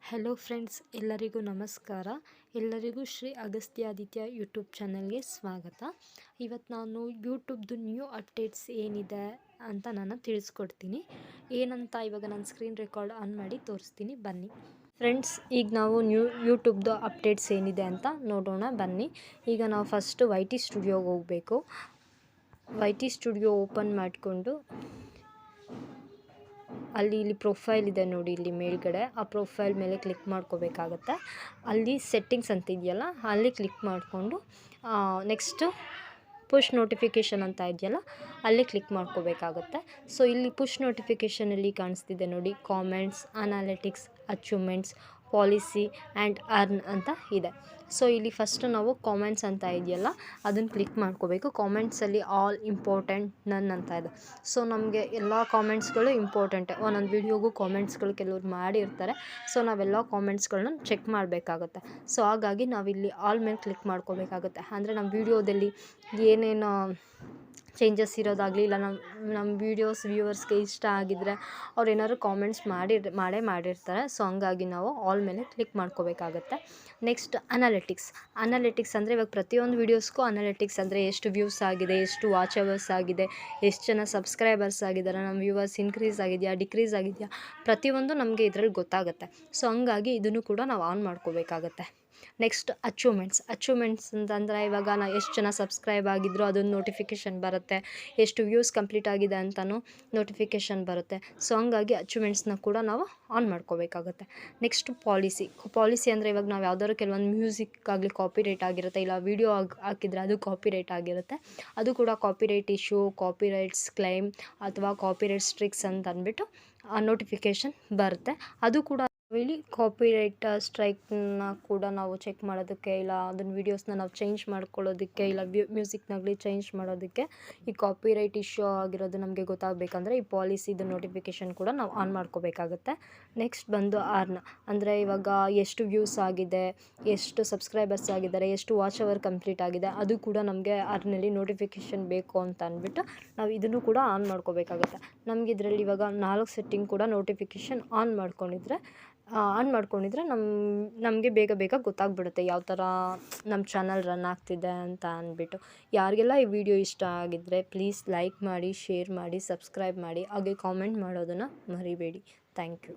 Hello friends, ಎಲ್ಲರಿಗೂ ನಮಸ್ಕಾರ. ಎಲ್ಲರಿಗೂ ಶ್ರೀ ಅಗಸ್ತ್ಯಾದಿತ್ಯ ಯೂಟ್ಯೂಬ್ ಚಾನಲ್ಗೆ ಸ್ವಾಗತ. ಇವತ್ತು ನಾನು ಯೂಟ್ಯೂಬ್ದು ನ್ಯೂ ಅಪ್ಡೇಟ್ಸ್ ಏನಿದೆ ಅಂತ ನಾನು ತಿಳಿಸ್ಕೊಡ್ತೀನಿ. ಏನಂತ ಇವಾಗ ನಾನು ಸ್ಕ್ರೀನ್ ರೆಕಾರ್ಡ್ ಆನ್ ಮಾಡಿ ತೋರಿಸ್ತೀನಿ, ಬನ್ನಿ ಫ್ರೆಂಡ್ಸ್. ಈಗ ನಾವು ಯೂಟ್ಯೂಬ್ದು ಅಪ್ಡೇಟ್ಸ್ ಏನಿದೆ ಅಂತ ನೋಡೋಣ, ಬನ್ನಿ. ಈಗ ನಾವು ಫಸ್ಟು ವೈ ಟಿ ಸ್ಟುಡಿಯೋಗೆ ಹೋಗಬೇಕು. ವೈ ಟಿ ಸ್ಟುಡಿಯೋ ಓಪನ್ ಮಾಡಿಕೊಂಡು ಇಲ್ಲಿ ಪ್ರೊಫೈಲ್ ಇದೆ ನೋಡಿ, ಇಲ್ಲಿ ಮೇಲ್ಗಡೆ ಆ ಪ್ರೊಫೈಲ್ ಮೇಲೆ ಕ್ಲಿಕ್ ಮಾಡ್ಕೋಬೇಕಾಗತ್ತೆ. ಅಲ್ಲಿ ಸೆಟ್ಟಿಂಗ್ಸ್ ಅಂತ ಇದೆಯಲ್ಲ, ಅಲ್ಲಿ ಕ್ಲಿಕ್ ಮಾಡಿಕೊಂಡು ನೆಕ್ಸ್ಟು ಪುಷ್ ನೋಟಿಫಿಕೇಷನ್ ಅಂತ ಇದೆಯಲ್ಲ, ಅಲ್ಲಿ ಕ್ಲಿಕ್ ಮಾಡ್ಕೋಬೇಕಾಗತ್ತೆ. ಸೊ ಇಲ್ಲಿ ಪುಷ್ ನೋಟಿಫಿಕೇಷನಲ್ಲಿ ಕಾಣಿಸ್ತಿದೆ ನೋಡಿ, comments, analytics, achievements, policy and earn ಅಂತ ಇದೆ. ಸೊ ಇಲ್ಲಿ ಫಸ್ಟು ನಾವು ಕಾಮೆಂಟ್ಸ್ ಅಂತ ಇದೆಯಲ್ಲ, ಅದನ್ನು ಕ್ಲಿಕ್ ಮಾಡ್ಕೋಬೇಕು. ಕಾಮೆಂಟ್ಸಲ್ಲಿ ಆಲ್ ಇಂಪಾರ್ಟೆಂಟ್, ನನ್ ಅಂತ ಇದೆ. ಸೊ ನಮಗೆ ಎಲ್ಲ ಕಾಮೆಂಟ್ಸ್ಗಳು ಇಂಪಾರ್ಟೆಂಟೆ. ಒಂದೊಂದು ವೀಡಿಯೋಗೂ ಕಾಮೆಂಟ್ಸ್ಗಳು ಕೆಲವ್ರು ಮಾಡಿರ್ತಾರೆ. ಸೊ ನಾವೆಲ್ಲ ಕಾಮೆಂಟ್ಸ್ಗಳನ್ನ ಚೆಕ್ ಮಾಡಬೇಕಾಗುತ್ತೆ. ಸೊ ಹಾಗಾಗಿ ನಾವಿಲ್ಲಿ ಆಲ್ ಮೇಲೆ ಕ್ಲಿಕ್ ಮಾಡ್ಕೋಬೇಕಾಗುತ್ತೆ. ಅಂದರೆ ನಮ್ಮ ವೀಡಿಯೋದಲ್ಲಿ ಏನೇನು ಚೇಂಜಸ್ ಇರೋದಾಗಲಿ, ಇಲ್ಲ ನಮ್ಮ ವೀಡಿಯೋಸ್ ವ್ಯೂವರ್ಸ್ಗೆ ಇಷ್ಟ ಆಗಿದ್ದರೆ ಅವ್ರು ಏನಾದ್ರು ಕಾಮೆಂಟ್ಸ್ ಮಾಡಿರ್ತಾರೆ. ಸೊ ಹಂಗಾಗಿ ನಾವು ಆಲ್ ಮೇಲೆ ಕ್ಲಿಕ್ ಮಾಡ್ಕೋಬೇಕಾಗತ್ತೆ. ನೆಕ್ಸ್ಟ್ ಅನಾಲಿಟಿಕ್ಸ್ ಅಂದರೆ ಇವಾಗ ಪ್ರತಿಯೊಂದು ವೀಡಿಯೋಸ್ಗೂ ಅನಾಲಿಟಿಕ್ಸ್ ಅಂದರೆ ಎಷ್ಟು ವ್ಯೂಸ್ ಆಗಿದೆ, ಎಷ್ಟು ವಾಚ್ ಅವರ್ಸ್ ಆಗಿದೆ, ಎಷ್ಟು ಜನ ಸಬ್ಸ್ಕ್ರೈಬರ್ಸ್ ಆಗಿದ್ದಾರೆ, ನಮ್ಮ ವ್ಯೂವರ್ಸ್ ಇನ್ಕ್ರೀಸ್ ಆಗಿದೆಯಾ, ಡಿಕ್ರೀಸ್ ಆಗಿದೆಯಾ, ಪ್ರತಿಯೊಂದು ನಮಗೆ ಇದರಲ್ಲಿ ಗೊತ್ತಾಗುತ್ತೆ. ಸೊ ಹಂಗಾಗಿ ಇದನ್ನು ಕೂಡ ನಾವು ಆನ್ ಮಾಡ್ಕೋಬೇಕಾಗತ್ತೆ. ನೆಕ್ಸ್ಟ್ ಅಚೀವ್ಮೆಂಟ್ಸ್ ಅಂತಂದರೆ ಇವಾಗ ಎಷ್ಟು ಜನ ಸಬ್ಸ್ಕ್ರೈಬ್ ಆಗಿದ್ರು ಅದೊಂದು ನೋಟಿಫಿಕೇಷನ್ ಬರುತ್ತೆ, ಎಷ್ಟು ವ್ಯೂಸ್ ಕಂಪ್ಲೀಟ್ ಆಗಿದೆ ಅಂತಲೂ ನೋಟಿಫಿಕೇಷನ್ ಬರುತ್ತೆ. ಸೊ ಹಂಗಾಗಿ ಅಚೀವ್ಮೆಂಟ್ಸ್ನ ಕೂಡ ನಾವು ಆನ್ ಮಾಡ್ಕೋಬೇಕಾಗುತ್ತೆ. ನೆಕ್ಸ್ಟ್ ಪಾಲಿಸಿ ಅಂದರೆ ಇವಾಗ ನಾವು ಯಾವ್ದಾದ್ರು ಕೆಲವೊಂದು ಮ್ಯೂಸಿಕ್ ಆಗಲಿ ಕಾಪಿರೈಟ್ ಆಗಿರುತ್ತೆ, ಇಲ್ಲ ವೀಡಿಯೋ ಹಾಕಿದರೆ ಅದು ಕಾಪಿರೈಟ್ ಆಗಿರುತ್ತೆ. ಅದು ಕೂಡ ಕಾಪಿರೈಟ್ ಇಶ್ಯೂ, ಕಾಪಿರೈಟ್ಸ್ ಕ್ಲೈಮ್ ಅಥವಾ ಕಾಪಿರೈಟ್ ಸ್ಟ್ರಿಕ್ಸ್ ಅಂತ ಅಂದ್ಬಿಟ್ಟು ನೋಟಿಫಿಕೇಷನ್ ಬರುತ್ತೆ. ಅದು ಕೂಡ ಇಲ್ಲಿ ಕಾಪಿರೈಟ್ ಸ್ಟ್ರೈಕ್ನ ಕೂಡ ನಾವು ಚೆಕ್ ಮಾಡೋದಕ್ಕೆ, ಇಲ್ಲ ಅದನ್ನ ವೀಡಿಯೋಸ್ನ ನಾವು ಚೇಂಜ್ ಮಾಡ್ಕೊಳ್ಳೋದಕ್ಕೆ, ಇಲ್ಲ ಮ್ಯೂಸಿಕ್ನಾಗಲಿ ಚೇಂಜ್ ಮಾಡೋದಕ್ಕೆ ಈ ಕಾಪಿರೈಟ್ ಇಶ್ಯೂ ಆಗಿರೋದು ನಮಗೆ ಗೊತ್ತಾಗಬೇಕಂದ್ರೆ ಈ ಪಾಲಿಸಿದು ನೋಟಿಫಿಕೇಷನ್ ಕೂಡ ನಾವು ಆನ್ ಮಾಡ್ಕೋಬೇಕಾಗುತ್ತೆ. ನೆಕ್ಸ್ಟ್ ಬಂದು ಅರ್ನ್ ಅಂದರೆ ಇವಾಗ ಎಷ್ಟು ವ್ಯೂಸ್ ಆಗಿದೆ, ಎಷ್ಟು ಸಬ್ಸ್ಕ್ರೈಬರ್ಸ್ ಆಗಿದ್ದಾರೆ, ಎಷ್ಟು ವಾಚ್ ಅವರ್ ಕಂಪ್ಲೀಟ್ ಆಗಿದೆ, ಅದು ಕೂಡ ನಮಗೆ ಅರ್ನಲ್ಲಿ ನೋಟಿಫಿಕೇಷನ್ ಬೇಕು ಅಂತ ಅಂದ್ಬಿಟ್ಟು ನಾವು ಇದನ್ನು ಕೂಡ ಆನ್ ಮಾಡ್ಕೋಬೇಕಾಗುತ್ತೆ. ನಮಗೆ ಇದರಲ್ಲಿ ಇವಾಗ 4 ಸೆಟ್ಟಿಂಗ್ ಕೂಡ ನೋಟಿಫಿಕೇಷನ್ ಆನ್ ಮಾಡ್ಕೊಂಡಿದ್ರೆ ನಮಗೆ ಬೇಗ ಗೊತ್ತಾಗ್ಬಿಡುತ್ತೆ ಯಾವ ಥರ ನಮ್ಮ ಚಾನಲ್ ರನ್ ಆಗ್ತಿದೆ ಅಂತ ಅಂದ್ಬಿಟ್ಟು. ಯಾರಿಗೆಲ್ಲ ಈ ವಿಡಿಯೋ ಇಷ್ಟ ಆಗಿದ್ದರೆ ಪ್ಲೀಸ್ ಲೈಕ್ ಮಾಡಿ, ಶೇರ್ ಮಾಡಿ, ಸಬ್ಸ್ಕ್ರೈಬ್ ಮಾಡಿ, ಹಾಗೆ ಕಾಮೆಂಟ್ ಮಾಡೋದನ್ನು ಮರಿಬೇಡಿ. Thank you.